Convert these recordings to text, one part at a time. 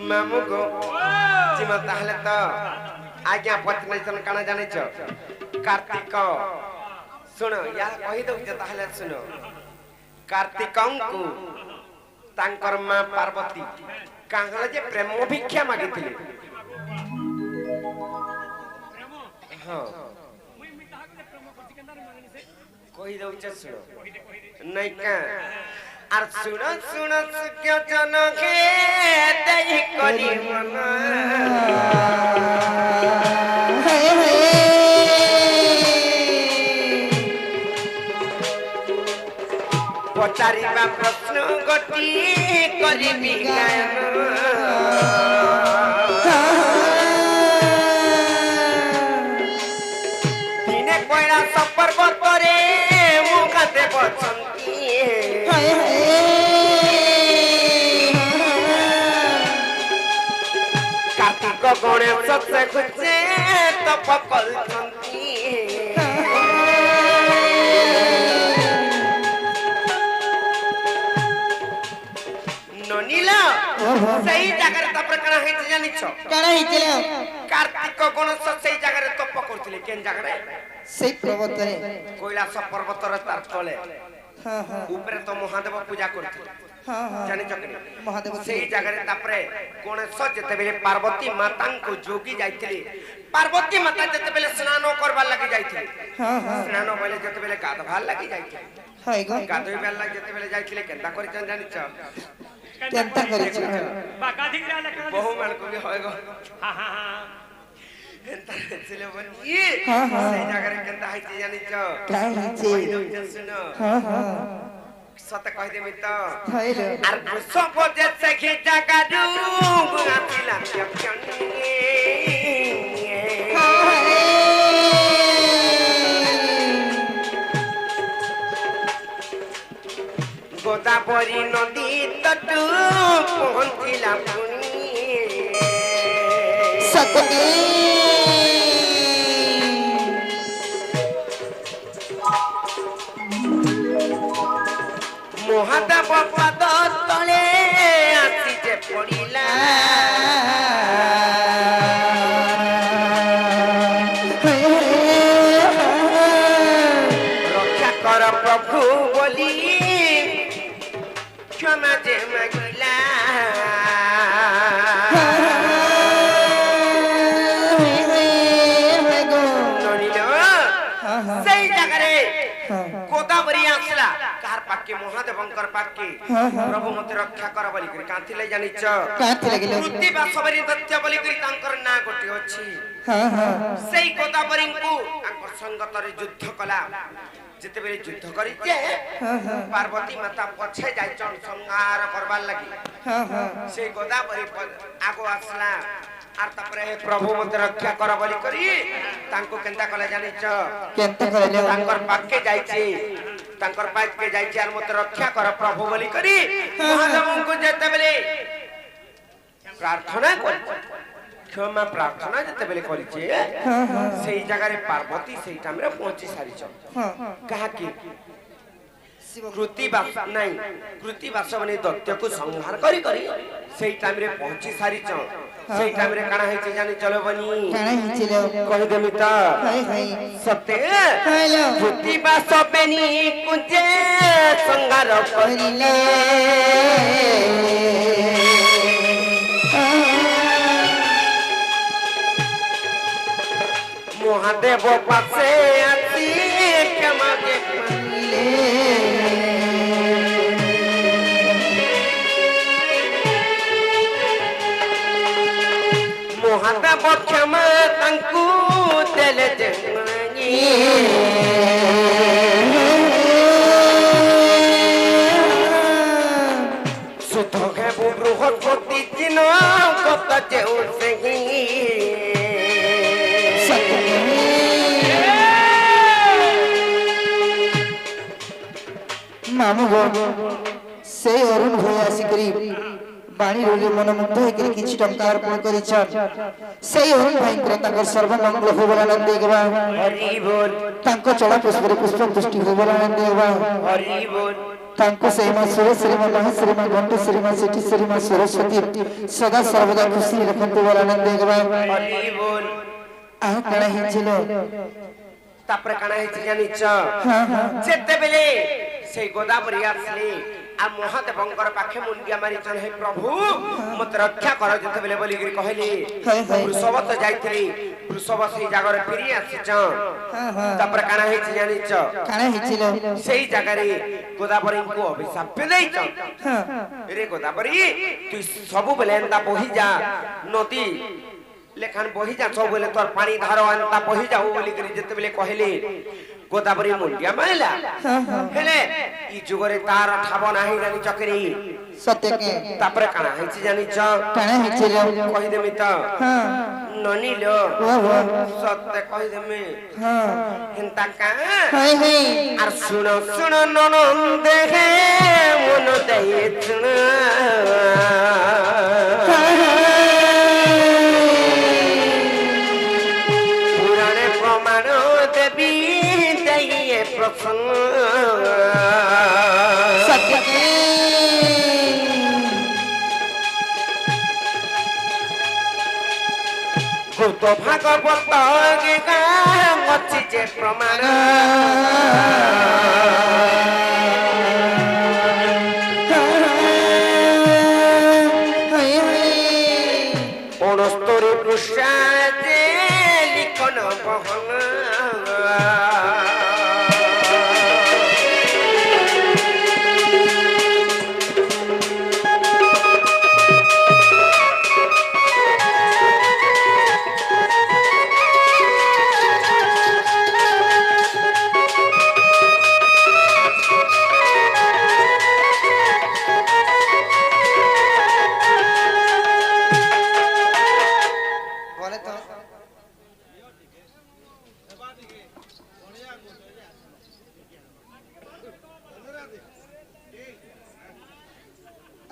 मामू को जिमा ताहले तो आज्ञा पत्नी सन काना जाने छ कार्तिक सुनो या कहि दउ जे ताहले सुनो कार्तिकंकु तांकर मां पार्वती कांगला जे प्रेम भिक्षा मागिथिले हां कहि दउ जे सुनो नै का আর শুনো শুনো সুখ্য জনকে দেই করি মন পচারিবা প্রশ্ন গটি করিবি গায়ন দিনে কৈলাস পর্বতরে মুখাতে বসন্তি कार्तिक गणेश से खुचे तप करछंती ननीला सही जगह तप करा है जानि छ करा हितिलो कार्तिक गणेश सही जगह तप करथिले केन जगह रे सही पर्वत रे कैलाश पर्वत रे तार तले हां हां ऊपर तो महादेव पूजा करथिले हां हां जानि चकनी महादेव सही जगह रे तापरे गणेश जते बेले पार्वती माता को जोगी जाइथिले पार्वती माता जते बेले स्नान करबा लागि जाइथिले हां हां स्नान बेले जते बेले गाधवाल लागि जाइथिले हाय गो गाधोई बेला लागि जते बेले जाइथिले केनता करि जानि छ केनता करि छ बाकाधिक रा लखन बहु मान को भी होय गो हां हां हां एंता चले बनी हां हां सही जगह रे केनता हाइते जानि छ काय हिचे कहि दउ जे सुनो हां हां सत कहि देमी त हाय रे आर सब जैसे खींचा काडू गुआतिला चकनी गोदावरी नदी तटू पहुंचिला पुनी सतगी महादेव पद तले आसी जे पड़िला रक्षा कर प्रभु बोली क्षमा जे मागिला सही जगह रे गोदावरी आसला कार पाके महादेवंकर पाके प्रभु मते रक्षा कर बोली करी कांथिले जानि छ कांथि लागिलो वृत्ति बासवरी दत्य बोली करी तांकर ना गोटी अछि हां हां सही गोदावरी को तांकर संगत रे युद्ध कला जते बेले युद्ध करी जे पार्वती माता पछे जाय चन संहार करबार लागि हां हां से गोदावरी आगो आसला आर तपरे प्रभु मते रक्षा कर बोली करी तांको केनता कला जानि छ केनता करले तांकर पाके जायछि तांकर पाके जायछि आर मते रक्षा कर प्रभु बोली करी महादेव को जते बेले प्रार्थना कर क्षमा प्रार्थना जते बेले करी छे हां हां सेही जगह रे पार्वती सेही टाइम रे पहुंची सारी छ हां कहा कि कृति बास नहीं कृति बासवनी दत्य को संहार करी करी सेही टाइम रे पहुंची सारी छ सेही टाइम रे काना हेछि जानि चलो बनी काना हिचिलो कहि देमी त हाय हाय सत्य हेलो कृति बासवनी कुजे संहार करिले महादेव पासे आसी क्षमा के मांगले महादेव क्षमा तांकू देले जंगी सुतो के बृहस्पति दिन कत जेउ सेही मामू गो से अरुण भय आसी करी बाणी रोले मन मुग्ध होकर किछि टंका अर्पण करि छ से अरुण भाई ताकर सर्वमंगल हो बोला आनंद देबा हरि बोल तांको चढ़ा पुष्प रे पुष्प पुष्टि हो बोला आनंद देबा हरि बोल ତାଙ୍କୁ ସେଇ ମା ସୁରେଶ୍ରୀ ମା ମହେଶ୍ରୀ ମା ଘଣ୍ଟେଶ୍ରୀ ମା ସିଠେଶ୍ରୀ ମା ସରସ୍ୱତୀ ସଦା ସର୍ବଦା ଖୁସି ରଖନ୍ତୁ ବୋଲି ଆନନ୍ଦ ହରି ବୋଲ। ଆଉ କାଣା ହେଇছিল ତାପରେ କାଣା ହେଇଛି ଜାଣିଛ ଯେତେବେଳେ ସେଇ ଗୋଦାବରୀ ଆସିଲେ ଆଉ ମହାଦେବଙ୍କର ପାଖେ ମୁଣ୍ଡିଆ ମାରିଛନ୍ ହେ ପ୍ରଭୁ ମତେ ରକ୍ଷା କର ଯେତେବେଳେ ବୋଲିକିରି କହିଲେ ବୃଷଭ ତ ଯାଇଥିଲି ବୃଷଭ ସେଇ ଜାଗାରେ ଫେରି ଆସିଛନ୍ ତାପରେ କାଣା ହେଇଛି ଜାଣିଛ କାଣା ହେଇছিল ସେଇ ଜାଗାରେ ଗୋଦାବରୀଙ୍କୁ ଅଭିଶାପ ଦେଇଛନ୍ ରେ ଗୋଦାବରୀ ତୁଇ ସବୁବେଳେ ଏନ୍ତା ବହି ଯା ନଦୀ লেখান বহি যা সবলে তোর পানি ধার আনতা বহি যাও বলি করে যেতেবেলে কহিলে গোদাবরী মুন্ডিয়া মাইলা হেলে ই যুগরে তার ঠাব নাহি জানি চকরি সত্যকে তারপরে কানা হইছি জানিছ কাଣା ହେଇছিল কহি দেমি তো ননিল সত্য কহি দেমি হেন্তা কা হাই হাই আর শুন শুন ননন্দে হে মন দেই শুন সত্যকে ভূত ভাগবত ଅଛି ଯେ ପ୍ରମାଣ ଅଣସ୍ତରୀ ପୃଷ୍ଠା ଯେ ଲିଖନ ବହନ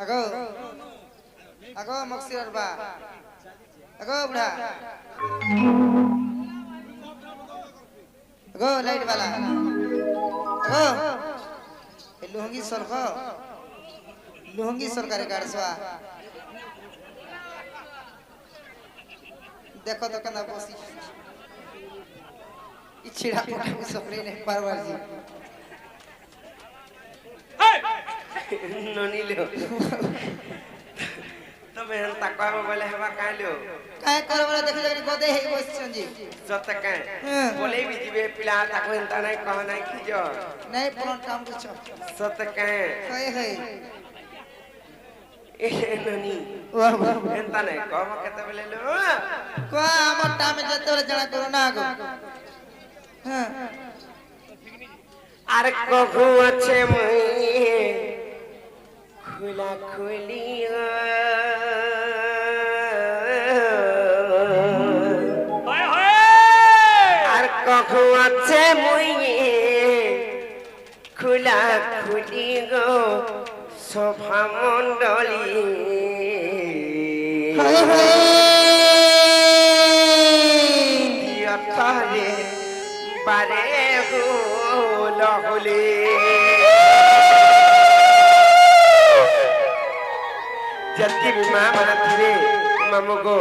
আগো আগো মক্সির বা আগো বুড়া আগো লাইট वाला আগো লুঙ্গি সরকারে গাড়ছয়া দেখো তো কেনা বসি ই ছিড়া পোটা সপরে নে পারবার জি ননিল তুমি হেন্তা কহব বলে হেবা কাইলো কায় করবলা দেখিলে গদে হেই বসছন জি সত কায় বলে বি জিবে পিলা তাকো হেন্তা নাই কহ নাই খিজ নাই পুরন কাম বুঝছ সত কায় হই হই এ ননি ওয়া ওয়া হেন্তা নাই কহ কেতে বলে লো কো আমার টামে যেতে হলে জানা করো না আগো হ্যাঁ আর কহু আছে মই খুলা খুলি আর কহু আছে মই খুলা খুলি গো সভা মণ্ডলী হাই হাই তাহলে বারে হলে যেতকি বি মা মানে থিবে মামুগো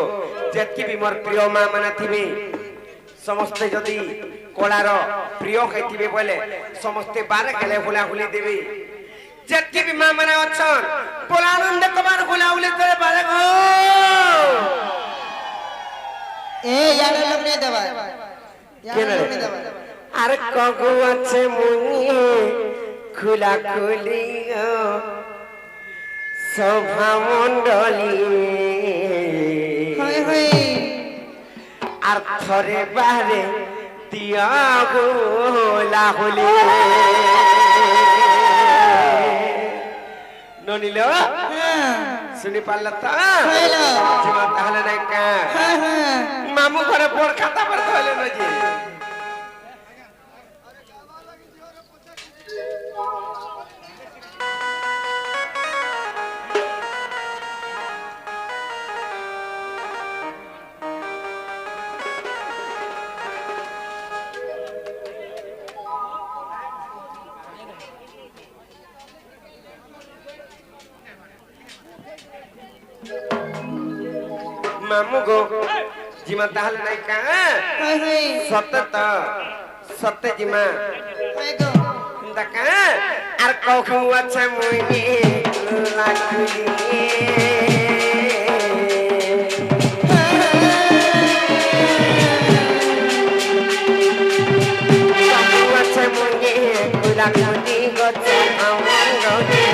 যেতকি বি মোর প্রিয় মা মানে থিবে সমস্তে যদি কলার প্রিয় খাইথিবে বলে সমস্তে বারে গেলে হুলা হুলি দেবে যেতকি বি মা মানে অছন পোলা আনন্দ তোমার হুলা হুলি করে বারে গো এ ইয়ারে লগ্নে দেবা ইয়ারে লগ্নে দেবা আর কগু আছে মুনি খুলা খুলি সভা মণ্ডলী হাই হাই আর থরে বারে দিয়া লাহুলি ননিল শুনি পারল তো জীবন তাহলে নাই কা মামু ঘরে বড় খাতা পর হইলে না জি ମାମୁ ଗୋ ଜିମା ତାହେଲେ ନାଇଁ କା ହାଇ ହାଇ ସତେ ତ ସତେ ଜିମା ହାଇ ଗো ଦକା আর কখন আছে মুই লাগুলি কখন আছে মুই লাগুলি গছে আমার গলি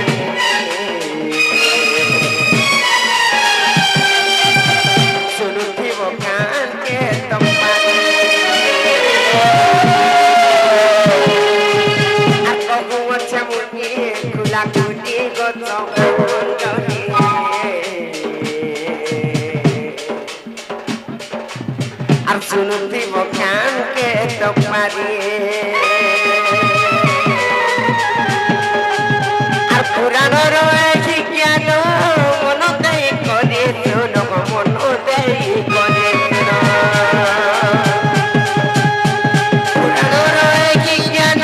শুনুথিব কানকে তম্পারি লাগুলি গছ গলি আর শুনুথিব কানকে তম্পারি আর পুরাণর জ্ঞান মন দেই করে শুন মন দেই করে পুরাণর জ্ঞান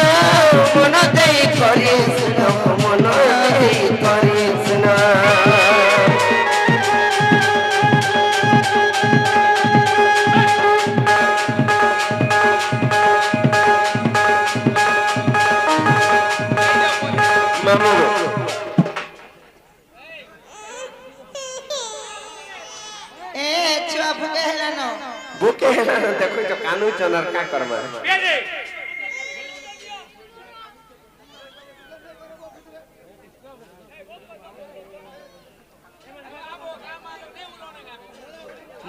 মন দেই করে শুন মন দেই করে শুন মামু এ ছুয়া ফুকে হেলানো বুকে হেলা দেখো তো কানু চনার কা করবা ये दे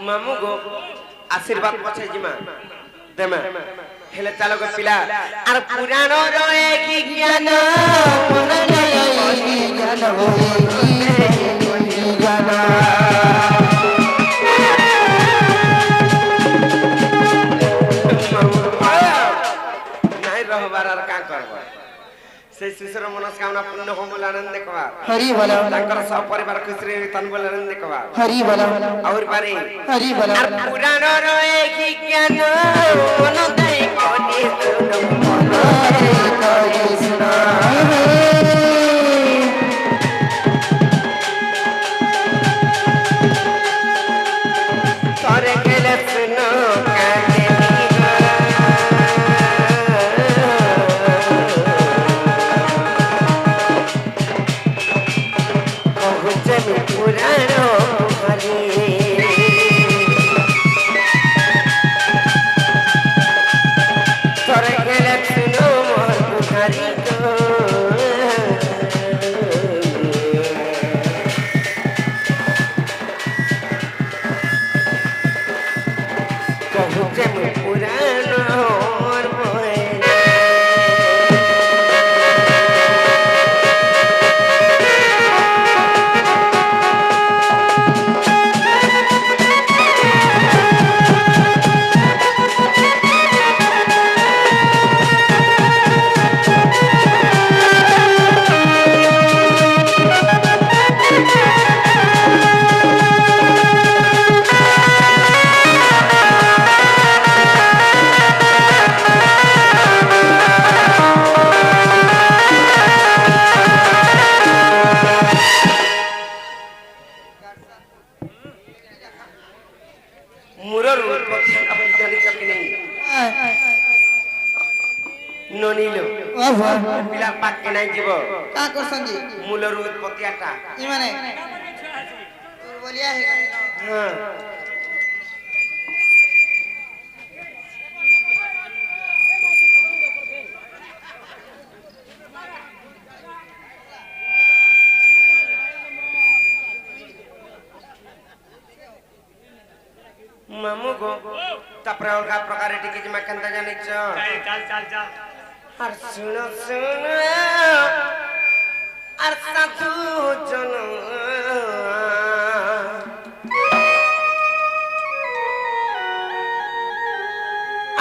মামু গো আশীর্বাদ পছে জিমা দেমা হেলে চালো গো পিলা আর পুরাণ রয়ে কি জ্ঞান মন দেই জ্ঞান হই জ্ঞান নাই রহবার আর কা করবা সেই শিশুর মনস্কামনা পূর্ণ হোম বলে আনন্দ কবা হরি বল তাঙ্কর সব পরিবার খুশি তন বলে আনন্দ কবা হরি বল और बारे হরি বল আর পুরাণ রয়ে কি জ্ঞান মন দেই কোনি শুনো মন কৃষ্ণ তরে গেলে শুনো কানে কহুছে মি পুরাণ হরি তরে গেলে শুনো মোর বুঝারি গো কহুছে মি পুরাণ মোর বইরে মুরর উৎপত্তি আপনি জানিছ কি নেই ননিলো পিলা পাক কে নাই জীব কা করছন জি মূলর উৎপত্তি আটা ই মানে বলিয়া হে হ্যাঁ মামু গো তারপরে অলগা প্রকারে টিকে জিমা কেনতা জানিছ चल चल चल আর শুনো শুনো আর সাধু জন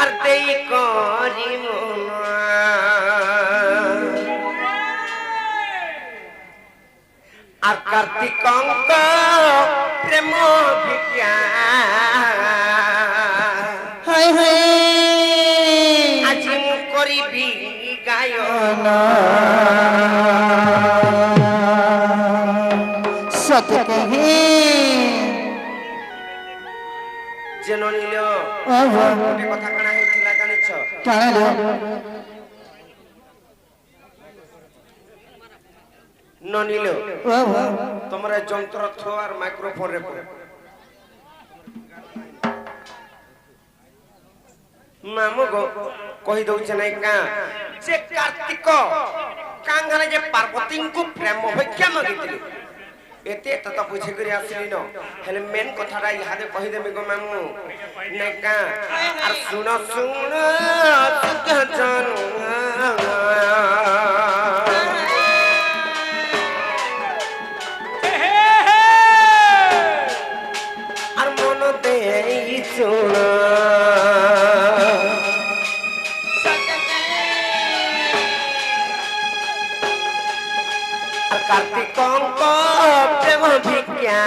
আর দেই করি মন আর কার্তিকঙ্ক প্রেম ভিজ্ঞা হাই হাই আজি মু করিবি গায়ন সত কহে যে ননিল ওহো গোটে কথা কানা হইছিলা জানিছ কানালো ননিল ওহো তোমরা যন্ত্র থ্রো আর মাইক্রোফোন রে মামু গো কহি দউছে নাই কা যে কার্তিক কাঙ্গালে যে পার্বতীଙ୍କୁ প্ରେମ ଭିକ୍ଷା ମାଗିଥିଲେ ଏତେ ଏତେ ତ ବୁଝି କରି ଆସିଲି ନ ହେଲେ ମେନ୍ କଥାଟା ଇହାଦେ କହିଦେମି ଗো ମାମୁ ନାଇଁ କା ଆର ଶୁଣ ଶୁଣ আর মন দেই ଶୁଣ कार्तिकଙ୍କ ପ୍ରେମ ଭିକ୍ଷା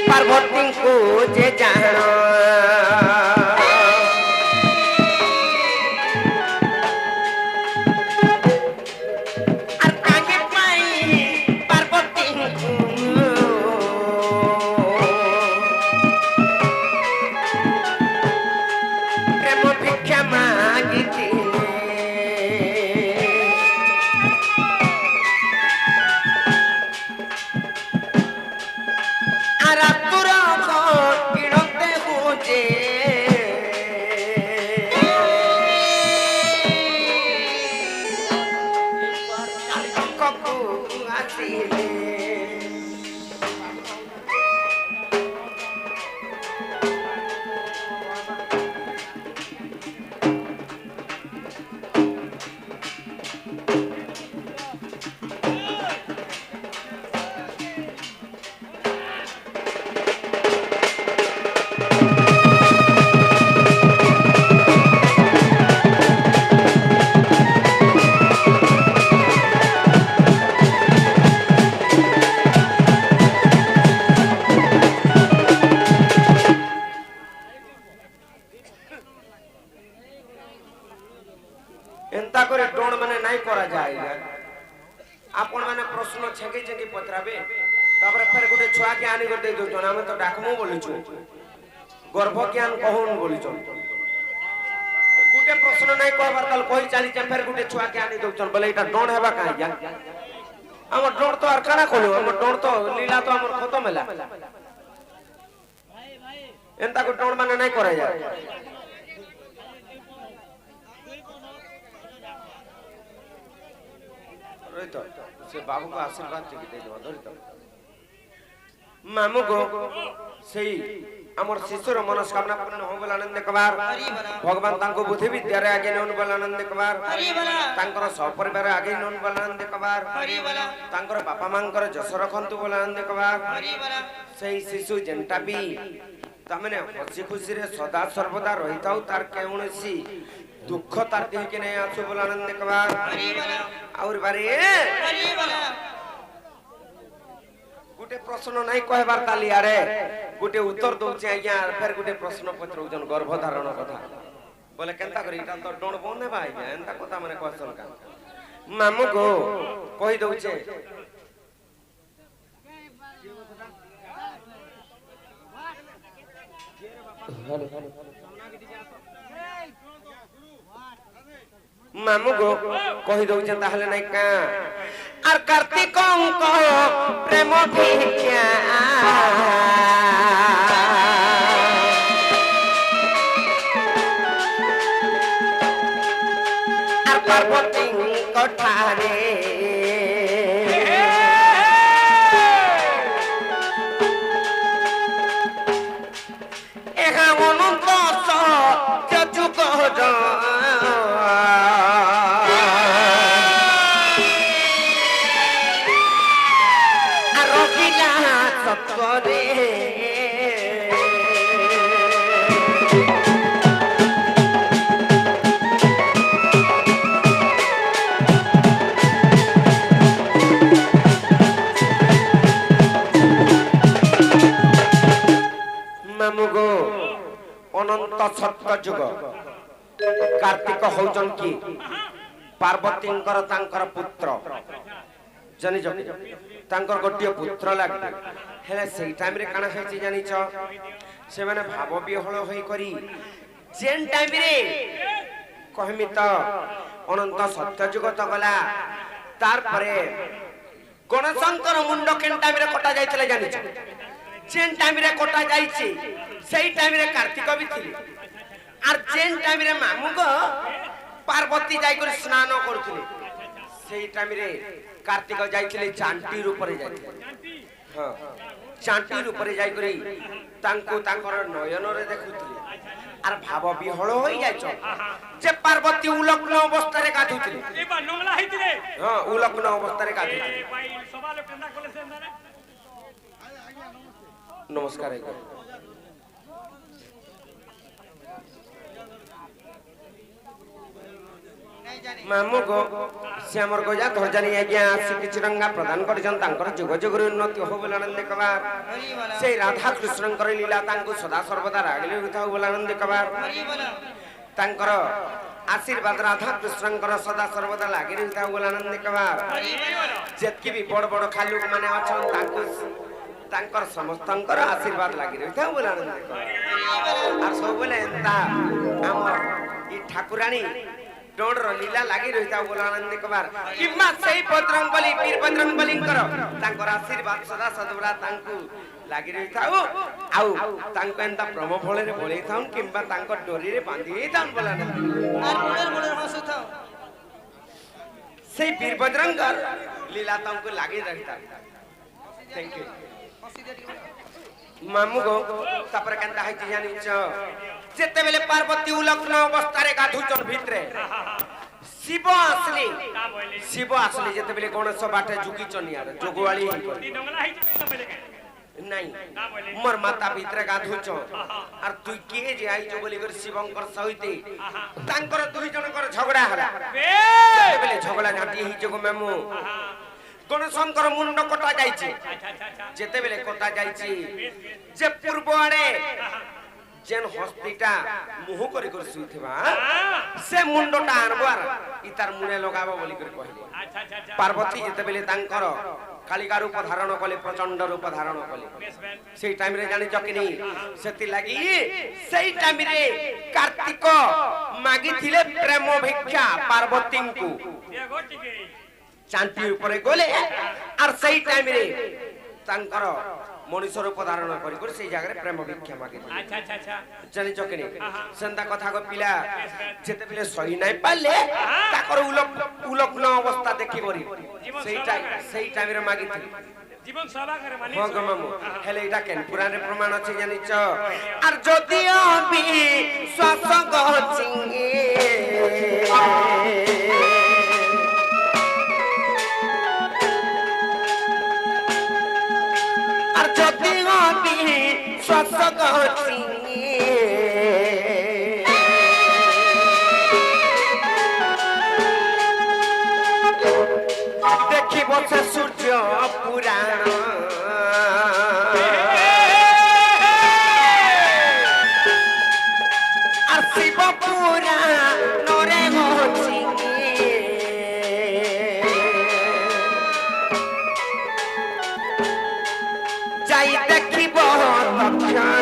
ପାର୍ବତୀଙ୍କୁ ଯେ ଜାଣ एंता करे डोण माने नहीं करा जाएगा आपण माने प्रश्न छेके छेके पत्राबे तापर फिर गुटे छुआ के आनी कर दे दो जना में तो डाकमु बोलिछु गर्भ ज्ञान कहून बोलिछु गुटे प्रश्न नहीं कहबार कल कहि चाली जे फिर गुटे छुआ के आनी दउछन बोले एटा डोण हेबा काहे जा हमर डोण तो आर काना कोलो हमर डोण तो लीला तो हमर खत्म होला एंता को डोण माने नहीं करा जाए तो से बाबू को आशीर्वाद चाहिए दे दो धरि तो मामू को सही हमर शिशुर मनस्कामना पूर्ण हो बोल आनंद कबार भगवान तांको बुद्धि विद्या रे आगे नोन बोल आनंद कबार तांकर सपरिवार आगे नोन बोल आनंद कबार तांकर बापा मांकर जस रखंतु बोल आनंद कबार सही शिशु जेंटा भी तमने हसी खुशी रे सदा सर्वदा रहिताउ तार केउनसी दुख तार देह के नहीं आसु बोल आनंद कबार और बारे गुटे प्रश्न नहीं कहबार ताली आरे गुटे उत्तर दउचे आज्ञा फिर गुटे प्रश्न पत्र उजन गर्भ धारण कथा बोले केनता करी इटा तो डोण बने भाई एंता कथा माने क्वेश्चन का मामू को कहि दउचे मामू गो कहि दउचे ताहले नै का आर कार्तिकଙ୍କ प्रेम भिक्षा आर पार्वतीଙ୍କ ठारे एहा अनंत जजु कह मामुगो अनंत सत्य जुग कार्तिक होजन की पार्वतींकर तांकर पुत्र জানিছ তাঙ্কর গোটিয়ে পুত্র লাগবে হেলে সেই টাইমরে কানা হয়েছে জানিছ সেমানে ভাব বিহল হই করি যেন টাইমরে কহমি তো অনন্ত সত্যযুগ তো গলা তারপরে গণশঙ্কর মুন্ড কেন টাইমরে কটা যাইছিলে জানিছ যেন টাইমরে কটা যাইছে সেই টাইমরে কার্তিক বি ଥିଲେ আর যেন টাইমরে মামুগ পার্বতী যাই করে স্নান করুଥିଲେ সেই টাইমরে কার্তিক যাইছিলে চান্টির উপরে যাইছিলে হ্যাঁ চান্টির উপরে যাই করে তাঙ্কু তাঙ্কর নয়নরে দেখুଥିଲେ আর ভাব বিহল হই যাইছ যে পার্বতী উলগ্ন অবস্থারে গাধুଥିଲେ এবার নংলা হইতিলে হ্যাঁ উলগ্ন অবস্থারে গাধুଥିଲେ ভাই সবা লোক কেন্দা কলেছেন না নমস্কার আজ্ঞা মামু গো সে আমার গজা ধরজানি আজ্ঞা আসি কিছু রঙ্গা প্রদান করেছেন তাঙ্কর যুগ যুগর উন্নতি হো বলে আনন্দ কবার সেই রাধা কৃষ্ণঙ্কর লীলা তাঙ্কু সদা সর্বদা রাগলি হইথাও বলে আনন্দ কবার তাঙ্কর আশীর্বাদ রাধা কৃষ্ণঙ্কর সদা সর্বদা লাগি রইথাও বলে আনন্দ কবার যেতকি বি বড় বড় খালুক মানে অছন তাঙ্কু তাঙ্কর সমস্তঙ্কর আশীর্বাদ লাগি রইথাও বলে আনন্দ কবার আর সবলে এন্তা আমার ই ঠাকুরানী ডোড়র লীলা লাগি রইতা বলে আনন্দ কবার কিম্বা সেই বজরংবলী বীর বজরংবলীঙ্কর তাঙ্কর আশীর্বাদ সদা সদা তাঙ্কু লাগি রইতাও আউ তাঙ্কু এন্তা ব্রহ্ম ফଳରେ বলেই থাউন কিম্বা তাঙ্ক ডোরিরে বাঁধি থাউন বলে আনন্দ আর মুড়ের মুড়ের হাসু থাও সেই বীর বজরঙ্গর লীলা তাঙ্কু লাগি রইতা থ্যাংক ইউ মামু গো তারপরে কেনতা হইছে জানিছ যেতেবেলে পার্বতী উলগ্ন অবস্থারে গাধুচন ভিতরে শিব আসলে যেতেবেলে গণেশ বাটে ঝুঁকিছন ইয়ার যোগওয়ালি নংলা হইতিলে নাই মোর মাতা ভিতরে গাধুচ আর তুই কে যে আইছ বলি করে শিবঙ্কর সহিতে তাঙ্কর দুই জনকর ঝগড়া হলা যেতেবেলে ঝগড়া ঝাঁটি হইছ গো মামু গণশঙ্কর মুন্ড কটা যাইছে যেতেবেলে কটা যাইছে যে পূর্ব আড়ে যেন হস্তিটা মুহ করে করে শুইথিবা সে মুন্ডটা আনবার ইতার মুনে লগাবো বলি করে কহিলে পার্বতী যেতেবেলে তাঙ্কর কালিকা রূপ ধারণ কলে প্রচন্ড রূপ ধারণ কলে সেই টাইমরে জানিছ কিনি সেতি লাগি সেই টাইমরে কার্তিক মাগিছিলে প্রেম ভিক্ষা পার্বতীଙ୍କୁ চান্তি উপরে গলে আর সেই টাইমরে তাঙ্কর মনুষ্য রূপ ধারণ করি করে সেই জায়গায় প্রেম ভিক্ষা মাগি জানিছ কিনি সেন্তা কথা গো পিলা যেতেবেলে সহি নাই পারলে তাকর উলগ্ন অবস্থা দেখি বলি সেই টাইমরে মাগিଥିଲି জীবন সভা করে মানে হ্যাঁ গো মামু হেলে এটা কেন পুরাণে প্রমাণ আছে জানিছ আর যদিও বি শ্বাস গচিঙে আর যদিও বি শ্বাস গচিঙে দেখিব সে সূর্য পুরাণ আর শিব পুরাণরে গচিঙে যাই দেখিব তৎক্ষণ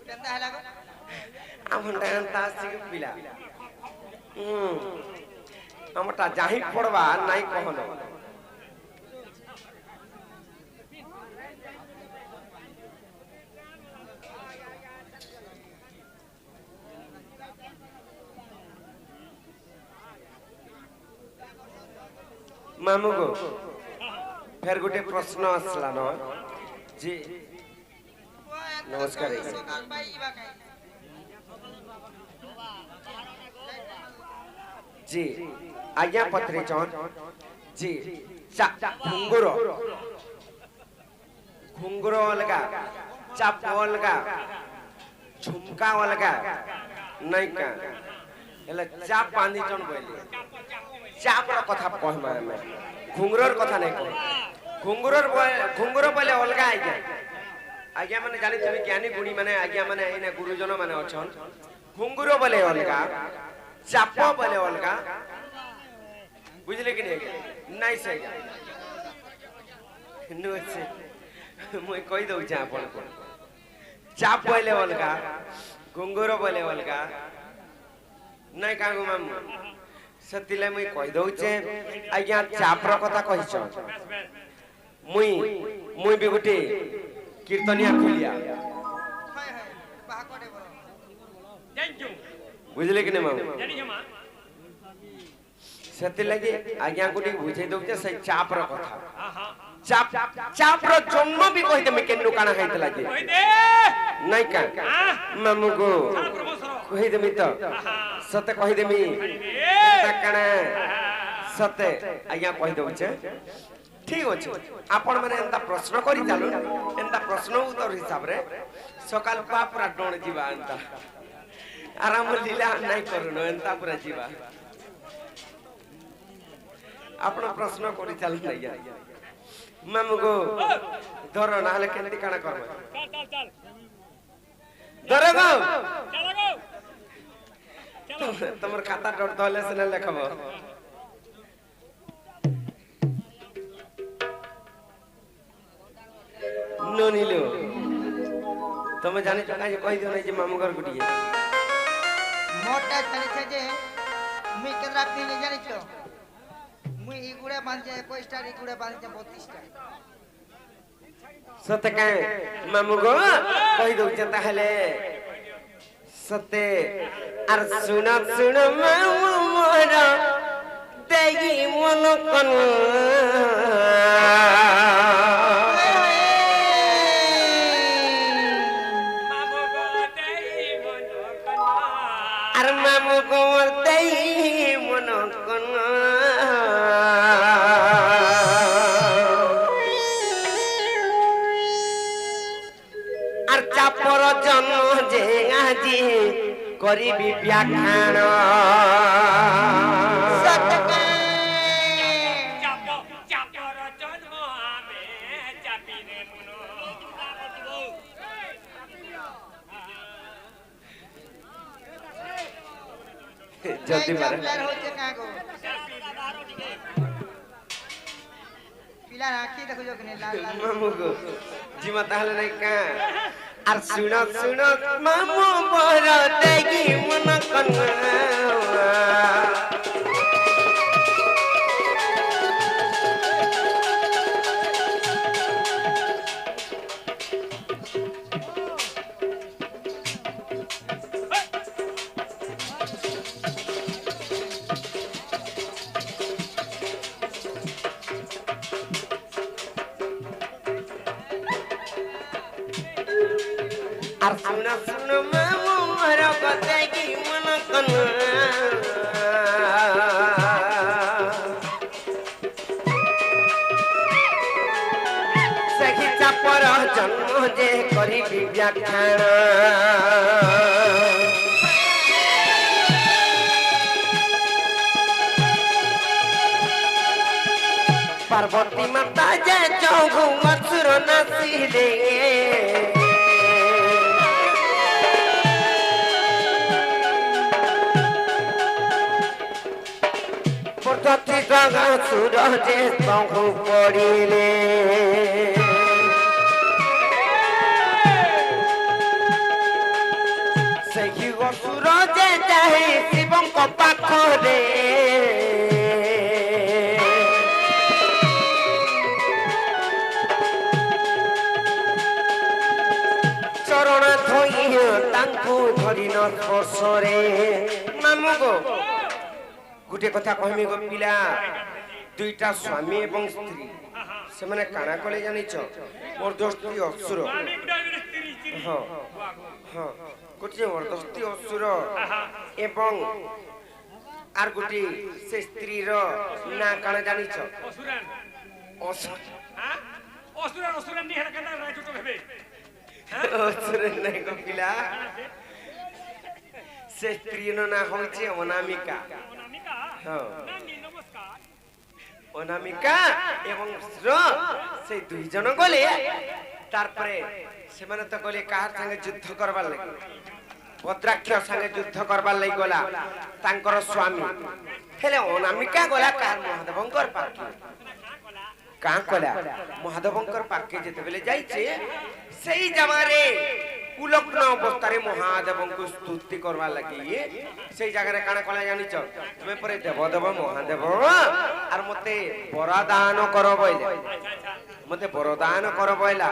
কেনতা হেলা গো আমটা তাসিক পিলা আমটা জাহি পড়বা নাই কহনো মামু গো ফের গোটে প্রশ্ন আসলা ন জি নমস্কার সকাল পাই ইবা খাই জি আজ্ঞা পত্রে চন জি ঘুঙ্গুর ঘুঙ্গুর অলগা চাপ অলগা झुमका अलगा नहीं का हेले चाप बांधी जन बोली चाप रो कथा कहमा में घुंगरर कथा नहीं कह घुंगर बोले अलगा आज्ञा माने जानी तुम ज्ञानी गुणी माने आज्ञा माने एने गुरुजन माने अछन घुंगर बोले अलगा चाप बोले अलगा बुझले कि नहीं से नु से मुई कहि दउ छ आपन को चाप बोले अलगा घुंगर बोले अलगा नहीं कागो मामू सतिले मुई कहि दउ छे आज्ञा चाप रो कथा कहि छ मुई भी गुटे कीर्तनिया खुलिया बुझले कि नहीं मामू सती लगे आज्ञा गुटे बुझे दउ छे से चाप रो कथा चाप रो जन्म भी कहि दे में केनु काना खाइते लागे नहीं का मामू को कहि दे मी तो सते कहि दे मी काना सते आज्ञा कहि दउ छे ठीक अछि आपण माने एंता प्रश्न करी चालू एंता प्रश्न उत्तर हिसाब रे सकाल पूरा डोण जीवा एंता आराम लीला नहीं करूनो एंता पूरा जीवा आपण प्रश्न करी चालू नहीं मामू को धरो नाले केंदी काना करबो चल धरो गो चलो तमर खाता डट दले से लेखबो नो नीलो तुम जाने चका जे कहि दियो नै जे मामू घर गुटिए मोटा चले छे जे मुई केतरा दिन जानि छ मुई इगुडे बांधे 21 टा इगुडे बांधे 32 टा सते काए मामू गो कहि दउ छ ताहले सते आर सुन मामू मोर देगी मन कन करीबी व्याख्यान जल्दी मारे पिला आखी देखो जो कने लाल लाल मामू को जीवा ताहले नहीं का आर सुनो मामू मोर देगी मन कन आर सुनो मामू मोर देगी मन कन सखी चापर जन्म जे करी व्याख्यान पार्वती माता जे चौगु मसुर नासी दे सूरजे तहु पड़िले सही सूरजे जाहे शिवं पाखरे चरण धोई तांकु धरिन स्पर्शरे मामू गो गुटे कथा कहमी गो पिला दुईटा स्वामी एवं स्त्री से माने काना कले जानि छ मर्दस्ती असुर हां हां गुटे मर्दस्ती असुर एवं आर गुटे से स्त्री रो ना काना जानि छ असुरन असुरन असुरन नि हेर कना राजो तो हेबे ଅସୁର ନାଇଁ କପିଲା ସେ ସ୍ତ୍ରୀର ନାଁ ହଉଛି ଅନାମିକା অনামিকা ହଁ নানি নমস্কার অনামিকা এবং ସେ ଦୁଇ ଜଣ ଗଲେ ତାପରେ ସେମାନେ ତ ଗଲେ କାହାର ସାଙ୍ଗେ ଯୁଦ୍ଧ କରବାର ଲାଗି ଭଦ୍ରାକ୍ଷ ସାଙ୍ଗେ ଯୁଦ୍ଧ କରବାର ଲାଗି ଗଲା ତାଙ୍କର ସ୍ୱାମୀ ହେଲେ ଅନାମିକା ଗଲା କାହାର ମହାଦେବଙ୍କର ପାଖେ କାଁ କଲା ମହାଦେବଙ୍କର ପାଖେ ଯେତେବେଳେ ଯାଇଛି ସେଇ ଜାଗାରେ ଉଲଗ୍ନ ଅବସ୍ଥାରେ ମହାଦେବଙ୍କୁ ସ୍ତୁତି କରବାର ଲାଗି ସେଇ ଜାଗାରେ କାଣା କଲା ଜାଣିଛ ତୁମେ ପରେ ଦେବଦେବ ମହାଦେବ আর মতে বরদান কর বইলে মতে বরদান কর বইলা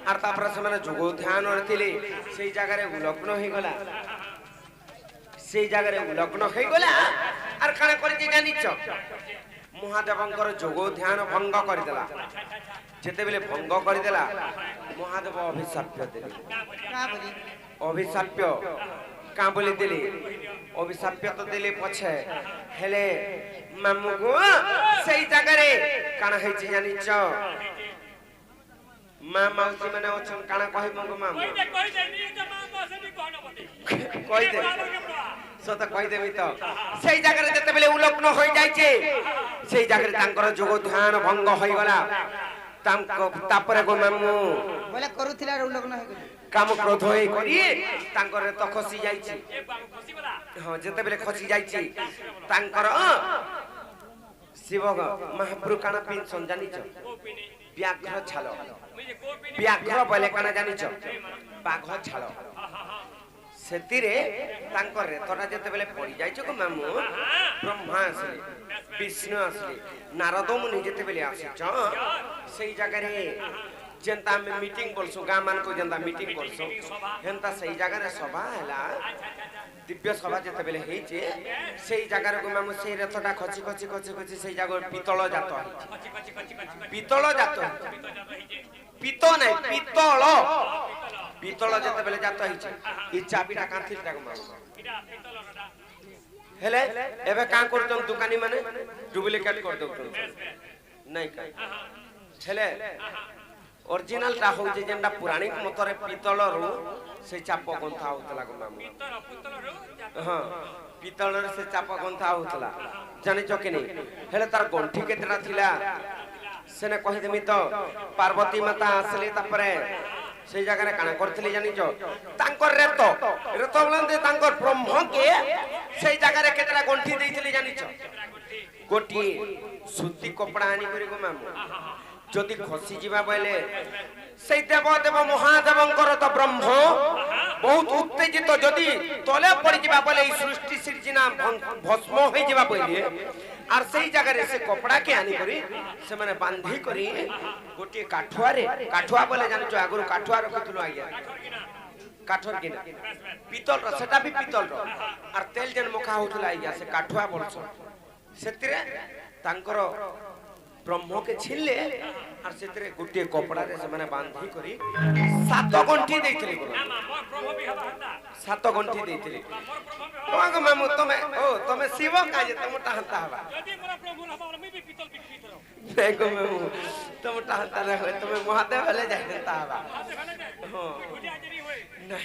আর তারপরে সেমানে যোগ ধ্যান করতিলে সেই জায়গায় উলগ্ন হই গলা সেই জায়গায় উলগ্ন হই গলা আর কানা করি জানিছ মহাদেবঙ্কর যোগ ধ্যান ভঙ্গ করে দেলা যেতেবেলে ভঙ্গ করে দেলা মহাদেব অভিশাপ দেলে অভিশাপ কাঁ বলি দিলে অভিশাপ তো দিলে পছে হেলে মামুগো সেই জায়গায় কানা হইছে জানিছ মা মাউসি মানে অছন কানা কহিব গো মামু কই দে নি তো মা বসনি কোন বটে কই দে সত কই দেবি তো সেই জায়গায় যেতেবেলে উলগ্ন হই যাইছে সেই জায়গায় তাঙ্কর যোগ ধ্যান ভঙ্গ হই গলা তারপরে গো মামু বলে করুছিলা আর উলগ্ন হয়ে গেল কাম ক্রোধ হয়ে করি তাঙ্কর তো খসি যাইছে এ বাবু খুশি বলা হ্যাঁ যেতেবেলে খসি যাইছে তাঙ্কর শিব মহাপ্রভু কানা পিনছন জানিছ কোপিনি ব্যাঘ্র ছাল মুই যে কোপিনি ব্যাঘ্র বলে কানা জানিছ বাঘ ছাল সেতিরে তাঙ্কর রেতটা যেতেবেলে পড়ি যাইছ গো মামু ব্রহ্মা আসলে বিষ্ণু আসলে নারদ মুনি যেতেবেলে আসিছ সেই জায়গায় যেন্তা আমি মিটিং বলছো গাঁ মানকু যেন্তা মিটিং করছো হেন্তা সেই জায়গায় সভা হেলা দিব্য সভা যেতেবেলে হইছে সেই জায়গার গো মামু সেই রথটা খচি খচি খচি খচি সেই জায়গার পিতল জাত হইছে কচি কচি কচি কচি পিতল জাত পিত নাই পিতল পিতল যেতেবেলে জাত হইছে এই চাবিটা কাঁথিল গো মামু এটা পিতলটা হেলে এবে কাঁ করছন দোকানী মানে ডুপ্লিকেট কর দউছন নাই কাই হেলে অরিজিনালটা হচ্ছে যেটা পুরাণিক মতরে পিতলরু সেই চাপ গন্থা হউতলা গো মামু পুতলরু হ্যাঁ পিতলর সে চাপ গন্থা হউতলা জানিছ কি নাই হেলে তার গন্ঠি কেতটা থিলা সেনে কহি দেমি তো পার্বতী মাতা আসলে তারপরে সেই জায়গায় কানা করছিলি জানিছ তাঙ্কর রেত রেত বলতে তাঙ্কর ব্রহ্মকে সেই জায়গায় কেতটা গন্ঠি দেইছিলি জানিছ গোটিয়ে সুতি কপড়া আনি করি গো মামু যদি খসি যা বলে সেই দেবদেব মহাদেবঙ্কর তো ব্রহ্ম বহুত উত্তেজিত যদি তলে পড়ি যা বলে এই সৃষ্টি সৃজিনা ভস্ম হয়ে যা বলে আর সেই জায়গায় সে কপড়াকে আনি করি সে মানে বান্ধি করি গোটিয়ে কাঠুয়া বলে জানিছ আগর কাঠুয়া রখিছিল আজ্ঞা কাঠর কিনা পিতল সেটা বি পিতল আর তেল যেন মুখা হউছিল আজ্ঞা সে কাঠুয়া বলছ সেতিরে তাঙ্কর ব্রহ্মকে ছিললে আর সেতরে গুটিয়ে কপড়ারে সেমানে বান্ধি করি 7 গণ্ঠি দেইছিলি গো না মোর প্রভু বি হবা হতা 7 গণ্ঠি দেইছিলি মোর প্রভু বি তোমাকে মামু তুমি শিব কাজে তোমাটা হাতা হবা যদি মোর প্রভু হবা আমি বি পিতল পিতল দেখো মামু তোমাটা হাতা না হয় তুমি মহাদেব হলে যাই দেতা হবা হাতে ফেলে দে হ্যাঁ বুঝি আজরি হই নাই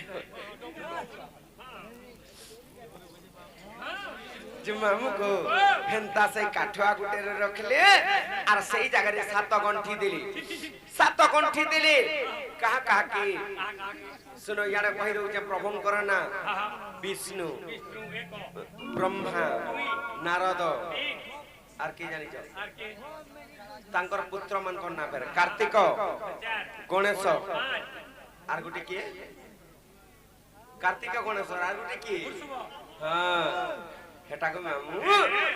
যে মামু গো হেন্তা সেই কাঠুয়া গুটের রখলে আর সেই জায়গায় 7 গণ্ঠি দিলি 7 গণ্ঠি দিলি কাহা কাহা কি শুনো ইয়ারে কই দউ যে প্রভুঙ্কর না বিষ্ণু বিষ্ণু এক ব্রহ্মা নারদ এক আর কি জানিছ আর কে তাঙ্কর পুত্র মানকর না ফের কার্তিক চার গণেশ পাঁচ আর গুটি কি কার্তিক গণেশ আর গুটি কি শুভ হ্যাঁ হেটাকে মামু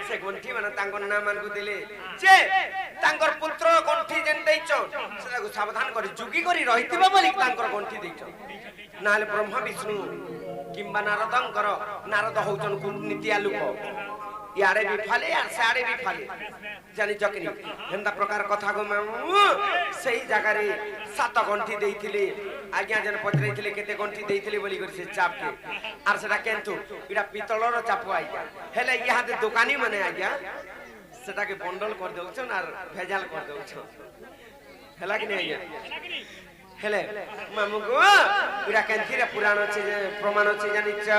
সে গণ্ঠি মানে তাঙ্কর নাম মানকু দিলে যে তাঙ্কর পুত্র গণ্ঠি যেন দেইছ সেটাকে সাবধান করে যুগি করি রহিতিবা বলি তাঙ্কর গণ্ঠি দেইছ নালে ব্রহ্মা বিষ্ণু কিংবা নারদঙ্কর নারদ হউছন কূটনীতিয়া লোক ইয়ারে বি ফালে আর সাড়ে বি ফালে জানি জকিনি হেন্দা প্রকার কথা গো মামু সেই জায়গারে 7 গণ্ঠি দেইଥିଲେ আজ্ঞা যেন পচরাইଥିଲେ কেতে গণ্ঠি দেইଥିଲେ বলি করে সে চাপকে আর সেটা কিন্তু এটা পিতলর চাপ আজ্ঞা হেলে ইহাতে দোকানি মানে আজ্ঞা সেটাকে বন্ডল করে দেউছন আর ভেজাল করে দেউছন হেলা কি নাই আজ্ঞা হেলে মামু গো এরা কেনথিরে পুরাণ আছে যে প্রমাণ আছে জানিছ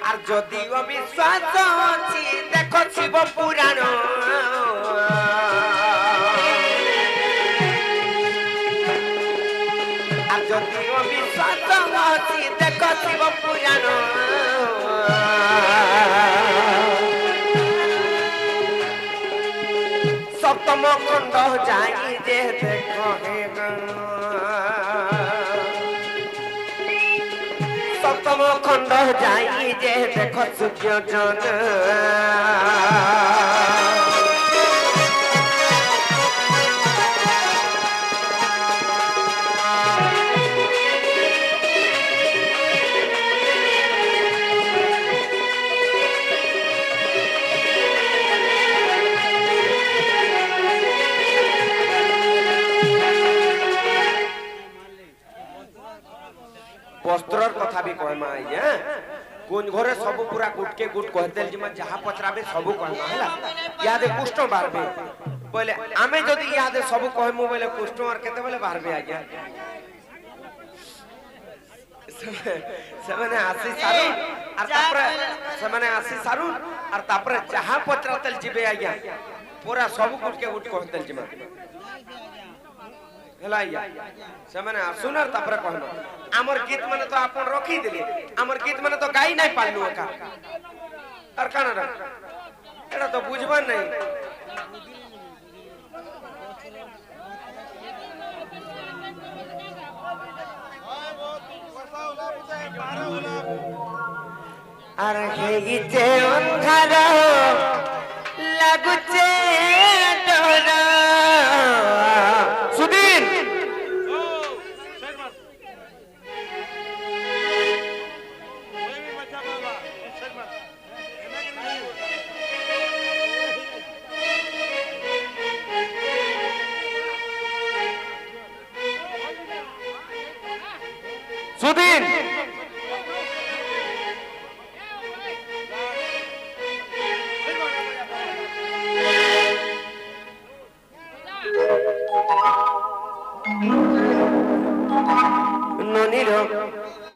আর যদি অবিশ্বাস আছে দেখো শিব পুরাণ আর যদি অবিশ্বাস আছে দেখো শিব পুরাণ সপ্তম খণ্ড যাই যে দেখো হে সপ্তম খণ্ড যাই যে দেখো সূর্যজন বস্ত্রর কথা বি কহমা আইয়া কোন ঘরে সব পুরা গুটকে গুট কহতেল জিমা যাহা পচরাবে সব কহমা হেলা ইয়াদে কুষ্ঠ বাড়বে বলে আমি যদি ইয়াদে সব কহমু বলে কুষ্ঠ আর কেতে বলে বাড়বে আইয়া সেমানে আসি সারু আর তারপরে সেমানে আসি সারু আর তারপরে যাহা পচরাতেল জিবে আইয়া পুরা সব গুটকে গুট কহতেল জিমা হেলা আইয়া সেমানে আসুনার তারপরে কহমা আমার গীত মানে তো আপন রখি দিলি আমার গীত মানে তো গাই নাই পারলু একা আর কানাডা এটা তো বুঝবার নাই আর হেই যে অন্ধার লাগুছে ডর সুদিন সুদিন